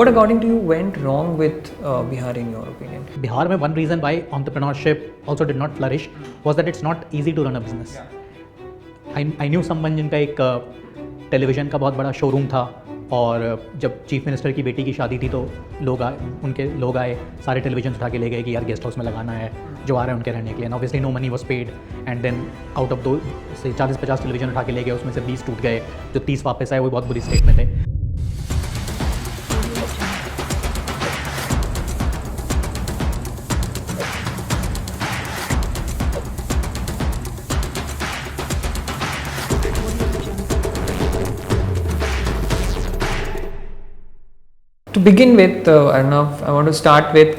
What according to you went wrong with Bihar in your opinion? Bihar में one reason why entrepreneurship also did not flourish was that it's not easy to run a business. I knew someone जिनका एक television का बहुत बड़ा showroom था और जब chief minister की बेटी की शादी थी तो उनके लोग आए, सारे टेलीविजन उठा के ले गए कि यार गेस्ट हाउस में लगाना है जो आ रहे हैं उनके रहने के लिए. And obviously no money was paid and then out of 2 से 40-50 टेलीविजन उठा के ले गए, उसमें से 20 टूट गए, जो 30 वापस आए वो बहुत बुरी स्टेट में थे. To begin with, Arnav, I want to start with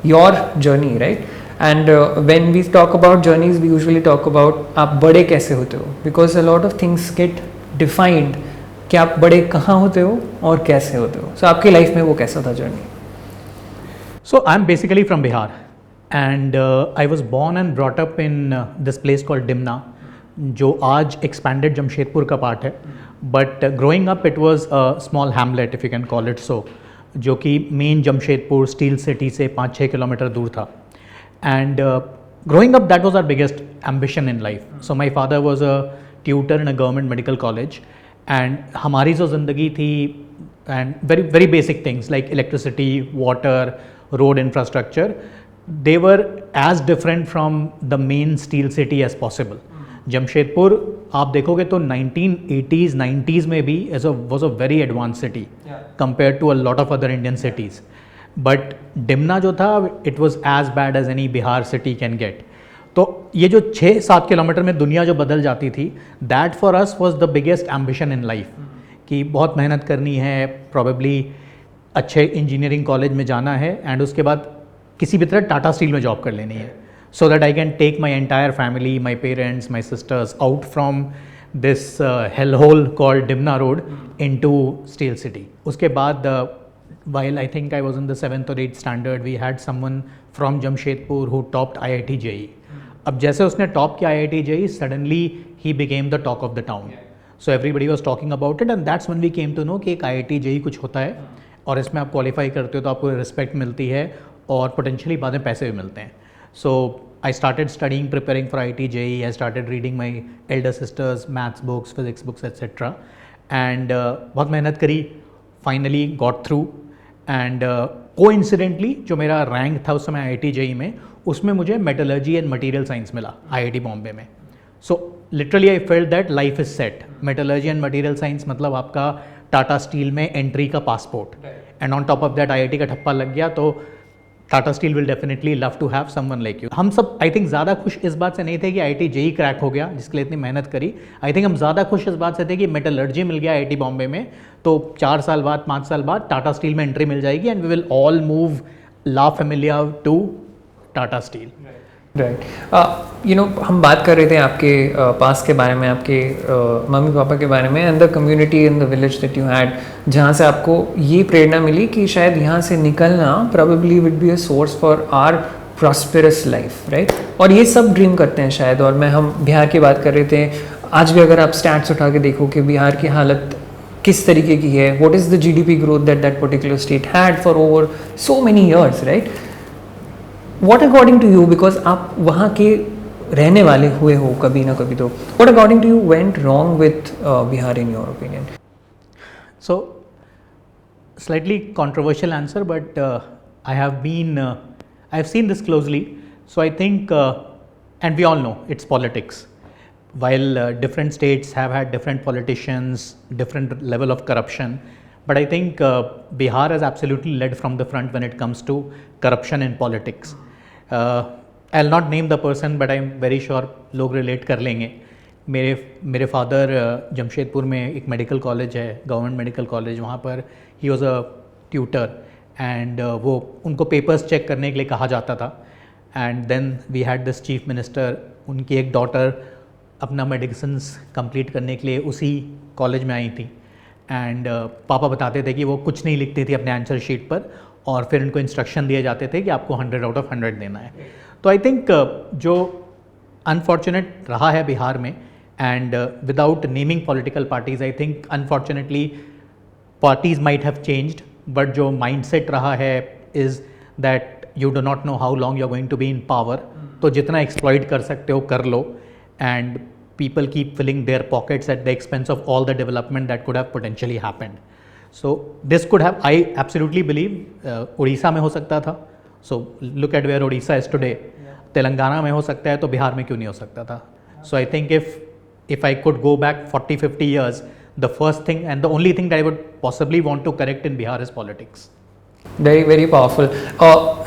your journey, right? And when we talk about journeys, we usually talk about आप बड़े कैसे होते हो, because a lot of things get defined कि आप बड़े कहाँ होते हो और कैसे होते हो. So आपकी लाइफ में वो कैसा था journey? So I'm basically from Bihar and I was born and brought up in this place called Dimna, जो आज expanded जमशेदपुर का पार्ट है. But growing up it was a small hamlet, if you can call it so, जो कि main Jamshedpur steel city से 5-6 kilometre दूर था. And growing up that was our biggest ambition in life. So my father was a tutor in a government medical college and हमारी जो ज़िंदगी थी and very very basic things like electricity, water, road infrastructure, they were as different from the main steel city as possible. Jamshedpur आप देखोगे तो 1980s 90s में भी was a very advanced city compared to a lot of other Indian cities. But Dimna जो था it was as bad as any Bihar city can get. तो ये जो 6-7 किलोमीटर में दुनिया जो बदल जाती थी, that for us was the biggest ambition in life. कि बहुत मेहनत करनी है, probably अच्छे इंजीनियरिंग कॉलेज में जाना है एंड उसके बाद किसी भी तरह टाटा स्टील में जॉब कर लेनी है. So that I can take my entire family, my parents, my sisters out from this hellhole called Dimna Road into Steel City. उसके बाद while I think I was in the 7th or 8th standard, we had someone from Jamshedpur who topped IIT JEE. अब जैसे उसने top किया IIT JEE, suddenly he became the talk of the town. So everybody was talking about it and that's when we came to know कि एक IIT JEE कुछ होता है और इसमें आप क्वालिफाई करते हो तो आपको रिस्पेक्ट मिलती है और पोटेंशियली बाद में पैसे भी मिलते हैं. So I started studying, preparing for IIT JEE. I started reading my elder sister's maths books, physics books, etc. And बहुत मेहनत करी, finally got through. And coincidentally जो मेरा रैंक था उस समय IIT JEE में, उसमें मुझे मेटलर्जी एंड मटेरियल साइंस मिला IIT बॉम्बे में. So literally I felt that life is set. Metallurgy and material science मतलब आपका टाटा स्टील में एंट्री का passport. And on top of that IIT का ठप्पा लग गया तो Tata steel will definitely love to have someone like you. हम सब आई थिंक ज़्यादा खुश इस बात से नहीं थे कि IIT JEE क्रैक हो गया जिसके लिए इतनी मेहनत करी. आई थिंक हम ज़्यादा खुश इस बात से थे कि मेटलर्जी मिल गया IIT बॉम्बे में तो 4 साल बाद 5 साल बाद टाटा स्टील में एंट्री मिल जाएगी and we will all move la familia to Tata Steel. Right. हम बात कर रहे थे आपके पास के बारे में, आपके मम्मी पापा के बारे में and the community in the village that you had, जहाँ से आपको ये प्रेरणा मिली कि शायद यहाँ से निकलना probably would be a source for our prosperous life, right? और ये सब ड्रीम करते हैं शायद. और हम बिहार की बात कर रहे थे, आज भी अगर आप स्टैट्स उठा के देखो कि बिहार की हालत किस तरीके की है, what is the GDP growth that particular state had for over so many years, right? What according to you, because आप वहाँ के रहने वाले हुए हो कभी ना कभी, तो what according to you went wrong with Bihar in your opinion? So slightly controversial answer, but I have seen this closely. So I think and we all know it's politics. While different states have had different politicians, different level of corruption, but I think Bihar has absolutely led from the front when it comes to corruption in politics. I'll not name the person, but I'm very sure लोग relate कर लेंगे. मेरे father Jamshedpur में एक medical college है, government medical college, वहाँ पर he was a tutor and वो उनको पेपर्स चेक करने के लिए कहा जाता था. And then we had this chief minister, उनकी एक डॉटर अपना मेडिसिन्स कंप्लीट करने के लिए उसी कॉलेज में आई थी एंड पापा बताते थे कि वो कुछ नहीं लिखती थी अपने आंसर शीट पर और फिर उनको इंस्ट्रक्शन दिए जाते थे कि आपको 100 आउट ऑफ 100 देना है. तो आई थिंक जो अनफॉर्चुनेट रहा है बिहार में and without naming political parties, I think unfortunately parties might have changed, but जो माइंडसेट रहा है is that you do not know how long you are going to be in power, तो जितना exploit कर सकते हो कर लो, and people keep filling their pockets at the expense of all the development that could have potentially happened. So this could have, I absolutely believe, Orissa में हो सकता था. So look at where Odisha is today. Telangana में हो सकता है तो बिहार में क्यों नहीं हो सकता था? So I think if I could go back 40-50 years, the first thing and the only thing that I would possibly want to correct in Bihar is politics. Very very powerful.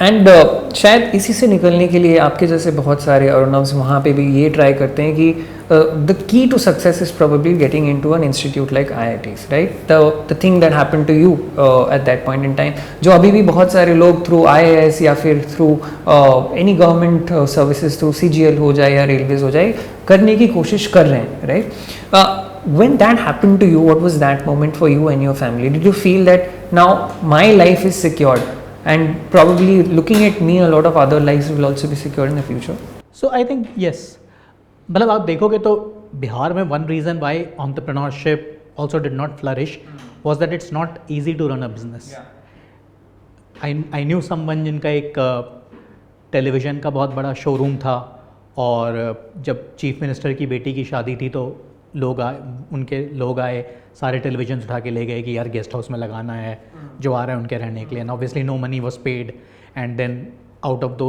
And शायद इसी से निकलने के लिए आपके जैसे बहुत सारे अरुणव्स वहाँ पे भी ये ट्राई करते हैं कि the key to success is probably getting into an institute like IITs, right? The thing that happened to you at that point in time, जो अभी भी बहुत सारे लोग थ्रू IAS या फिर through any government services, through CGL हो जाए या रेलवेज हो जाए, करने की कोशिश कर रहे हैं, right? When that happened to you, what was that moment for you and your family? Did you feel that now my life is secured, and probably looking at me, a lot of other lives will also be secured in the future? So I think yes. मतलब आप देखोगे तो बिहार में one reason why entrepreneurship also did not flourish was that it's not easy to run a business. I knew someone जिनका एक television का बहुत बड़ा शोरूम था, और जब चीफ मिनिस्टर की बेटी की शादी थी तो उनके लोग आए, सारे टेलीविजन उठा के ले गए कि यार गेस्ट हाउस में लगाना है, जो आ रहे हैं उनके रहने के लिए. And obviously no money was paid, and then out of दो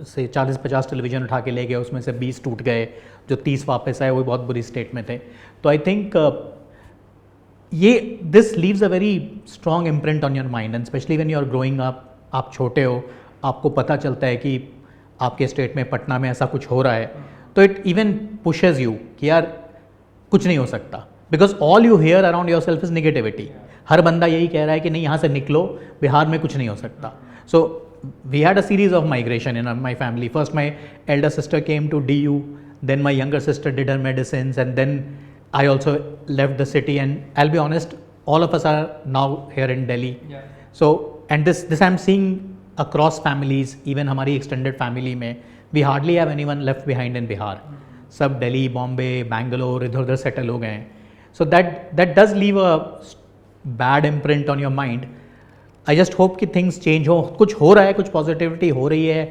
से 40-50 टेलीविजन उठा के ले गए, उसमें से 20 टूट गए, जो 30 वापस आए वो बहुत बुरी स्टेट में थे. तो I think this leaves a very strong imprint on your mind, and specially when you are growing up. आप छोटे हो, आपको पता चलता है कि आपके स्टेट में, पटना में ऐसा कुछ हो रहा है, तो इट इवन पुशेज यू कि यार कुछ नहीं हो सकता, because all you hear around yourself is negativity. हर बंदा यही कह रहा है कि नहीं, यहाँ से निकलो, बिहार में कुछ नहीं हो सकता. So we had a series of migration in my family. First my elder sister came to DU, then my younger sister did her medicines, and then I also left the city. And I will be honest, all of us are now here in Delhi. So and this I am seeing across families, even हमारी extended family में we hardly have anyone left behind in Bihar. सब दिल्ली, बॉम्बे, बैंगलोर इधर उधर settle हो गए हैं. So that does leave a bad imprint on your mind. I just hope कि things change हो. कुछ हो रहा है, कुछ पॉजिटिविटी हो रही है,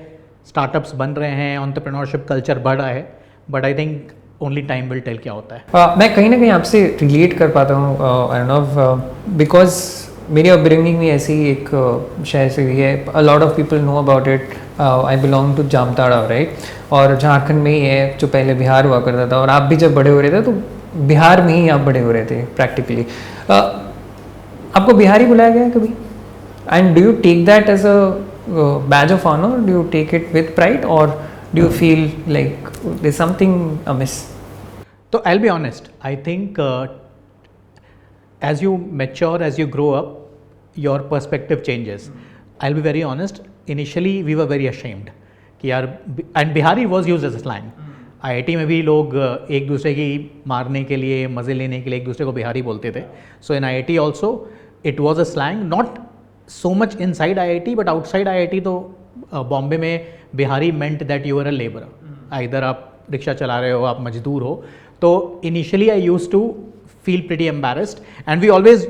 स्टार्टअप्स बन रहे हैं, एंटरप्रेन्योरशिप कल्चर बढ़ रहा है, but I think only time will tell क्या होता है. मैं कहीं ना कहीं आपसे रिलेट कर पाता हूँ अर्णव, बिकॉज मेरी अपब्रिंगिंग भी ऐसी ही एक शहर से हुई है. A lot of people know about it. I belong to Jamtara, right? और झारखंड में ही है, जो पहले बिहार हुआ करता था. और आप भी जब बड़े हो रहे थे तो बिहार में ही आप बड़े हो रहे थे प्रैक्टिकली. आपको बिहारी बुलाया गया है कभी? And do you take that as a badge of honour? Do you take it with pride, और do you feel like there is something amiss? तो I will be honest, I think as you mature, as you grow up, your perspective changes. I'll be very honest, initially we were very ashamed कि यार, and Bihari was used as a slang. IIT में भी लोग एक दूसरे की मारने के लिए, मज़े लेने के लिए एक दूसरे को बिहारी बोलते थे. So in IIT also it was a slang, not so much inside IIT but outside IIT. तो बॉम्बे में Bihari meant that you were a laborer. Either आप रिक्शा चला रहे हो, आप मजदूर हो. तो initially I used to feel pretty embarrassed, and we always,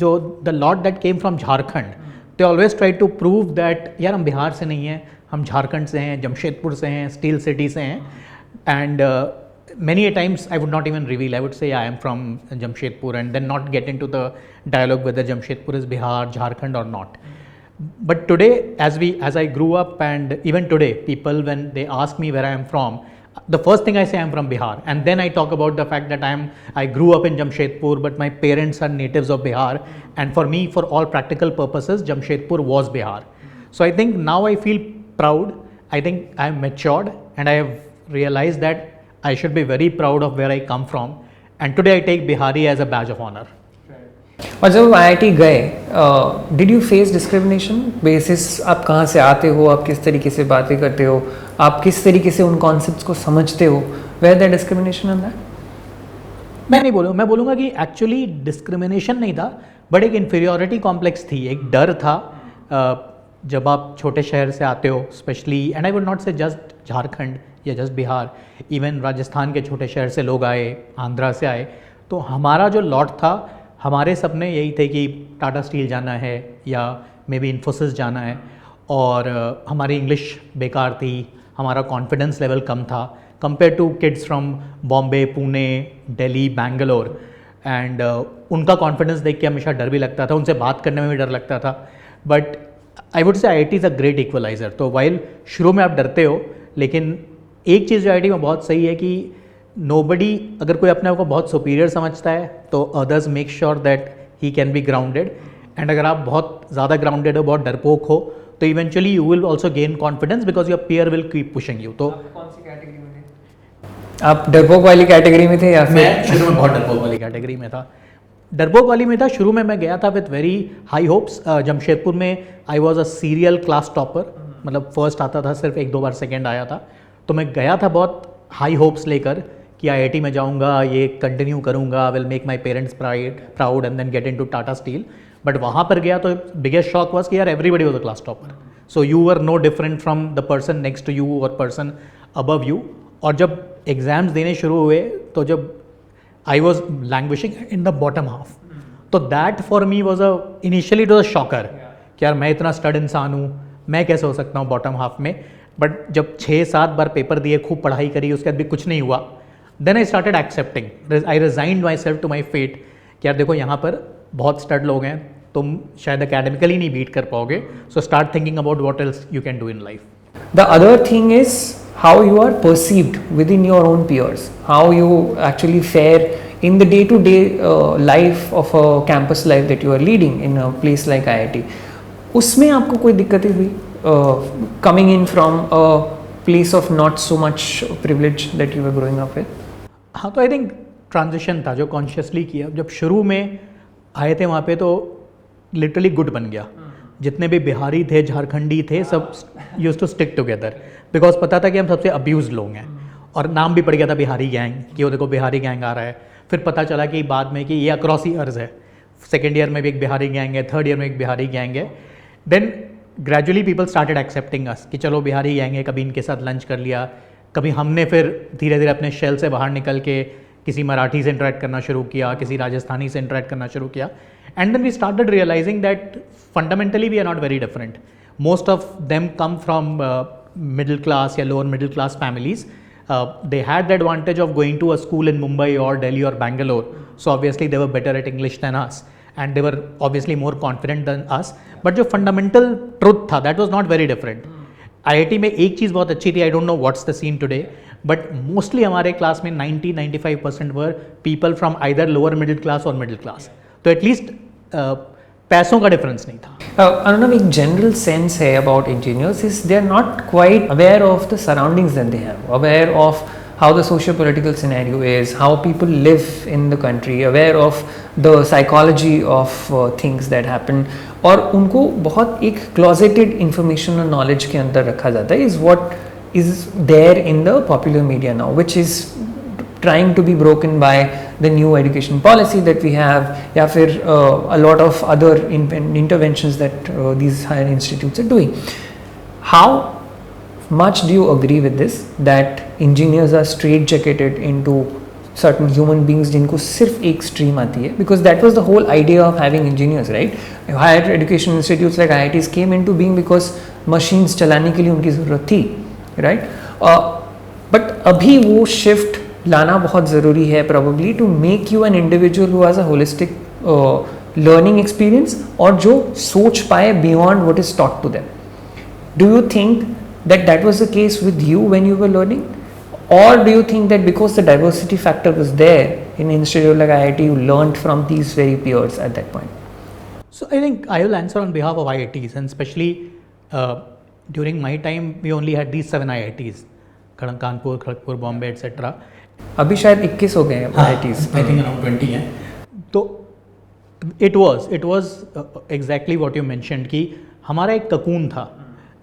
the lot that came from Jharkhand, they always tried to prove that यार हम बिहार से नहीं हैं, हम झारखंड से हैं, जमशेदपुर से हैं, स्टील सिटी से हैं. And many a times I would not even reveal. I would say I am from Jamshedpur, and then not get into the dialogue whether Jamshedpur is Bihar, Jharkhand or not. But today, as I grew up, and even today, people when they ask me where I am from, the first thing I say I'm from Bihar, and then I talk about the fact that I grew up in Jamshedpur, but my parents are natives of Bihar, and for me, for all practical purposes, Jamshedpur was Bihar. So I think now I feel proud. I think I'm matured, and I have realized that I should be very proud of where I come from, and today I take Bihari as a badge of honor. और जब IIT गए, did you face discrimination basis आप कहाँ से आते हो, आप किस तरीके से बातें करते हो, आप किस तरीके से उन कॉन्सेप्ट्स को समझते हो? Where the discrimination on that? मैं नहीं बोलूँ, मैं बोलूँगा कि एक्चुअली डिस्क्रिमिनेशन नहीं था, बट एक इन्फीरियोरिटी कॉम्प्लेक्स थी, एक डर था. जब आप छोटे शहर से आते हो, specially, and I would not से जस्ट झारखंड या जस्ट बिहार, इवन राजस्थान के छोटे शहर से लोग आए, आंध्रा से आए, तो हमारा जो लॉट था हमारे सपने यही थे कि टाटा स्टील जाना है या मे बी इन्फोसिस जाना है, और हमारी इंग्लिश बेकार थी, हमारा कॉन्फिडेंस लेवल कम था compare to kids from Bombay, Pune, Delhi, Bangalore, and उनका कॉन्फिडेंस देख के हमेशा डर भी लगता था, उनसे बात करने में भी डर लगता था. But I would say IIT is a great equaliser. तो वाइल शुरू में आप डरते हो, लेकिन एक चीज़ जो IIT में बहुत सही है कि नोबडी, अगर कोई अपने आप को बहुत सुपीरियर समझता है तो others make sure that he can be grounded, and अगर आप बहुत ज़्यादा ग्राउंडेड हो, बहुत डरपोक हो, तो eventually you will also gain confidence because your peer will keep pushing you. तो कौन सी कैटेगरी में थे आप? डरपोक वाली कैटेगरी में थे या फिर? मैं शुरू में बहुत डरपोक वाली कैटेगरी में था. डरपोक वाली में था शुरू में. मैं गया था with very high hopes. Jamshedpur में I was a serial class topper, मतलब फर्स्ट आता था, सिर्फ 1-2 बार सेकेंड आया था. तो मैं गया था बहुत हाई होप्स लेकर कि IIT में जाऊंगा, ये कंटिन्यू करूंगा, will make my parents proud and then get in to Tata Steel. But वहाँ पर गया तो बिगेस्ट शॉक वॉज कि यार everybody was a class topper, so you were no different from the person next to you और person above you. और जब exams देने शुरू हुए तो जब I was languishing in the bottom half, तो that for me was initially it was a shocker कि यार मैं इतना स्टड इंसान हूँ, मैं कैसे हो सकता हूँ बॉटम हाफ में. बट जब 6-7 बार पेपर दिए, खूब पढ़ाई करी, उसके बाद भी कुछ नहीं हुआ, then I started accepting. I resigned myself to my fate कि यार देखो यहाँ पर बहुत स्टड लोग हैं, तुम शायद अकेडमिकली नहीं बीट कर पाओगे, so start thinking about what else you can do in life. The other thing is how you are perceived within your own peers, how you actually fare in the day-to-day life of a campus life that you are leading in a place like IIT. उसमें आपको कोई दिक्कतें हुई coming in from a place of not so much privilege that you were growing up with? हाँ, तो I think transition था जो consciously किया. जब शुरू में आए थे वहाँ पे तो लिटरली गुट बन गया. जितने भी बिहारी थे, झारखंडी थे, सब use to stick together because पता था कि हम सबसे अब्यूज लोग हैं. और नाम भी पड़ गया था बिहारी गैंग कि वो देखो बिहारी गैंग आ रहा है. फिर पता चला कि बाद में कि ये अक्रॉस ईयर्स है, सेकेंड ईयर में भी एक बिहारी गैंग है, थर्ड ईयर में एक बिहारी गैंग है. Then gradually people started accepting us कि चलो बिहारी गैंग है, कभी इनके साथ लंच कर लिया, कभी हमने फिर धीरे धीरे अपने शेल से बाहर निकल के किसी मराठी से इंटरेक्ट करना शुरू किया, किसी राजस्थानी से इंटरेक्ट करना शुरू किया. And then we started realising that fundamentally we are not very different. Most of them come from middle class या lower middle class families. They had the advantage of going to a school in Mumbai or Delhi or Bangalore, so obviously they were better at English than us and they were obviously more confident than us. But जो fundamental truth था that was not very different. IIT में एक चीज़ बहुत अच्छी थी, I don't know what's the scene today, but mostly हमारे class में 90-95% were people from either lower middle class or middle class. तो at least पैसों का डिफरेंस नहीं था. Arunabh, एक general sense है about engineers is they are not quite aware of the surroundings that they have, aware of how the socio-political scenario is, how people live in the country, aware of the psychology of things that happen. और उनको बहुत एक closeted information और knowledge के अंदर रखा जाता है is what is there in the popular media now, which is trying to be broken by the new education policy that we have, या फिर a lot of other interventions that these higher institutes are doing. How much do you agree with this, that engineers are straitjacketed into certain human beings जिनको सिर्फ एक stream आती है? Because that was the whole idea of having engineers, right? Higher education institutes like IITs came into being because machines चलाने के लिए उनकी ज़रूरत थी, right? But अभी वो shift लाना बहुत ज़रूरी है probably to make you an individual who has a holistic learning experience और जो सोच पाए beyond what is taught to them. Do you think that that was the case with you when you were learning, or do you think that because the diversity factor was there in an institute like IIT you learned from these very peers at that point? So I think I will answer on behalf of IITs, and especially during my time we only had these 7 IITs, Kanpur, Kharagpur, Bombay, etc. अभी शायद 21 हो गए हैं IITs. I think around 20 हैं. तो it was exactly what you mentioned कि हमारा एक cocoon था.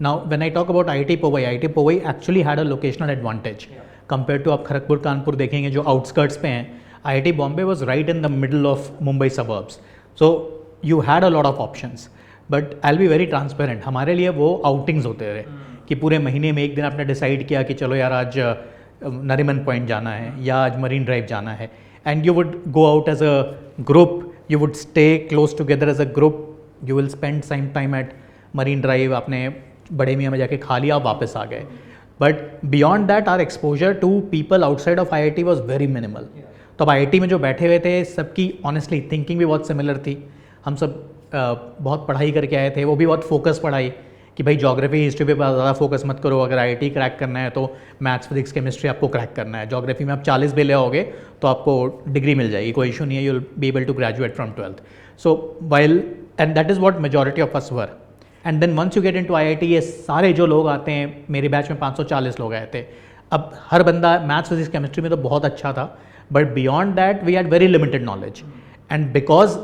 Now when I talk about IIT Powai actually had a locational advantage compared to आप खड़गपुर कानपुर देखेंगे जो outskirts पे हैं. IIT Bombay was right in the middle of Mumbai suburbs, so you had a lot of options. But I'll be very transparent, हमारे लिए वो outings होते रहे कि पूरे महीने में एक दिन आपने decide किया कि चलो यार आज नरीमन पॉइंट जाना है या आज मरीन ड्राइव जाना है, and you would go out as a group, you would stay close together as a group, you will spend some time at Marine Drive, आपने बड़े मियाँ में जाके खा लिया, आप वापस आ गए. But beyond that, our exposure to people outside of IIT was very minimal. तो अब IIT में जो बैठे हुए थे, सबकी honestly thinking भी बहुत similar थी. हम सब बहुत पढ़ाई करके आए थे, वो भी बहुत फोकस पढ़ाई कि भाई ज्योग्राफी हिस्ट्री पे ज़्यादा फोकस मत करो, अगर IIT क्रैक करना है तो मैथ्स फिजिक्स केमिस्ट्री आपको क्रैक करना है. ज्योग्राफी में आप 40 भी ले आओगे तो आपको डिग्री मिल जाएगी, कोई इशू नहीं है, you will be able to graduate from 12th. So while and that is what majority of us were. And then once you get into IIT, ये सारे जो लोग आते हैं, मेरे बैच में 540 लोग आए थे. अब हर बंदा मैथ्स फिजिक्स केमिस्ट्री में तो बहुत अच्छा था, but beyond that we had very limited knowledge. And because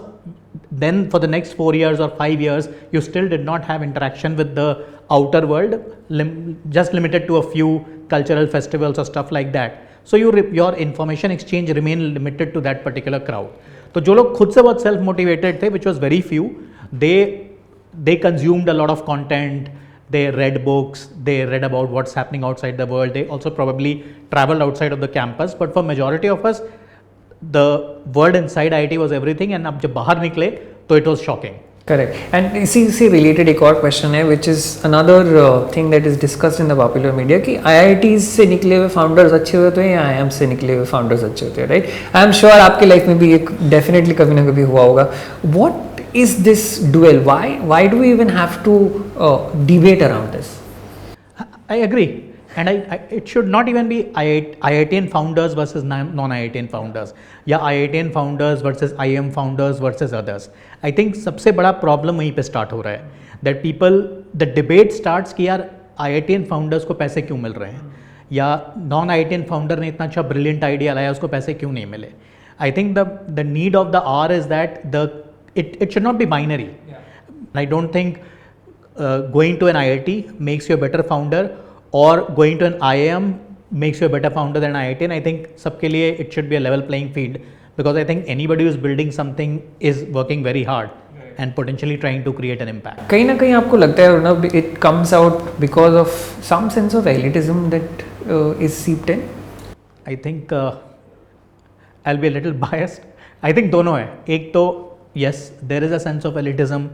then for the next 4 years or 5 years you still did not have interaction with the outer world, just limited to a few cultural festivals or stuff like that, so your information exchange remain limited to that particular crowd. तो जो लोग खुद से बहुत self motivated थे, which was very few, they consumed a lot of content, they read books, they read about what's happening outside the world, they also probably traveled outside of the campus. But for majority of us, the world inside IIT was everything, and अब जब बाहर निकले तो it was shocking. Correct. And इसी से related एक और question है which is another thing that is discussed in the popular media कि IITs से निकले हुए फाउंडर्स अच्छे होते हैं या IIM से निकले हुए फाउंडर्स अच्छे होते हैं, राइट? आई एम श्योर आपके लाइफ में भी एक डेफिनेटली कभी ना कभी हुआ होगा. What is this duel? Why do we even have to debate around this? I agree. And it should not even be IITian founders versus non-IITian founders, या IITian founders versus IIM founders versus others. I think सबसे बड़ा problem वहीं पे start हो रहा है, that people, the debate starts कि यार IITian founders को पैसे क्यों मिल रहे हैं, या non-IITian founder ने इतना अच्छा brilliant idea लाया, उसको पैसे क्यों नहीं मिले. I think the need of the hour is that it should not be binary. I don't think going to an IIT makes you a better founder, or going to an IIM makes you a better founder than IIT. And I think सबके लिए it should be a level playing field, because I think anybody who is building something is working very hard and potentially trying to create an impact. कहीं ना कहीं आपको लगता है ना it comes out because of some sense of elitism that is seeped in? I think I'll be a little biased. I think दोनों है. एक तो yes, there is a sense of elitism.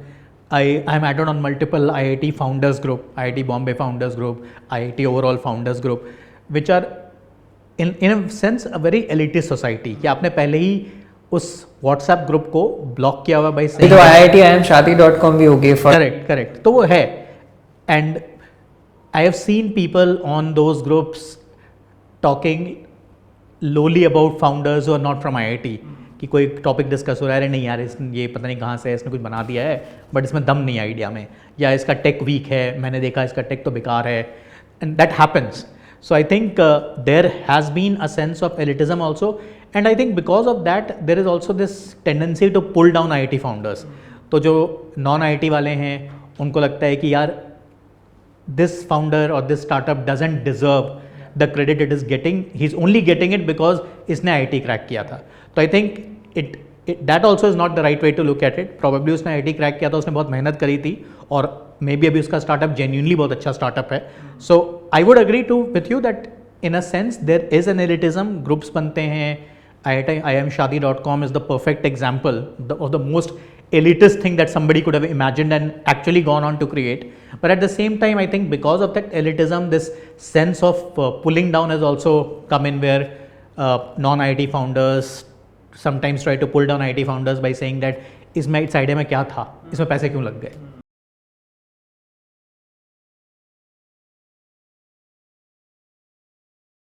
I'm added on multiple IIT founders group, IIT Bombay founders group, IIT overall founders group, which are in a sense a very elitist society. कि आपने पहले ही उस WhatsApp group को block किया हुआ भाई. तो IITIMShadi.com भी हो गए. करेक्ट. तो वो है. And I have seen people on those groups talking lowly about founders who are not from IIT. कि कोई टॉपिक डिस्कस हो रहा है, नहीं यार ये पता नहीं कहाँ से है, इसने कुछ बना दिया है बट इसमें दम नहीं है आइडिया में, या इसका टेक वीक है, मैंने देखा इसका टेक तो बेकार है, and that happens. So I think there has been a sense of elitism also, and I think because of that there is also this tendency to pull down IIT founders. तो जो non IIT वाले हैं उनको लगता है कि यार this founder और this startup doesn't deserve the credit it is getting, he is only getting it because इसने IIT क्रैक किया था. तो I think that also is not the right way to look at it. Probably उसने IIT crack किया था, उसने बहुत मेहनत करी थी, और मे बी अभी उसका स्टार्टअप genuinely बहुत अच्छा स्टार्टअप है. So I would agree with you that in a sense there is an elitism. Groups बनते हैं. IIMShadi.com is the perfect example of the most elitist thing that somebody could have imagined and actually gone on to create. But at the same time, I think because of that elitism, this sense of pulling down has also come in, where non-IIT founders sometimes try to pull down IIT founders by saying that इसमें इस idea में क्या था, इसमें पैसे क्यों लग गए.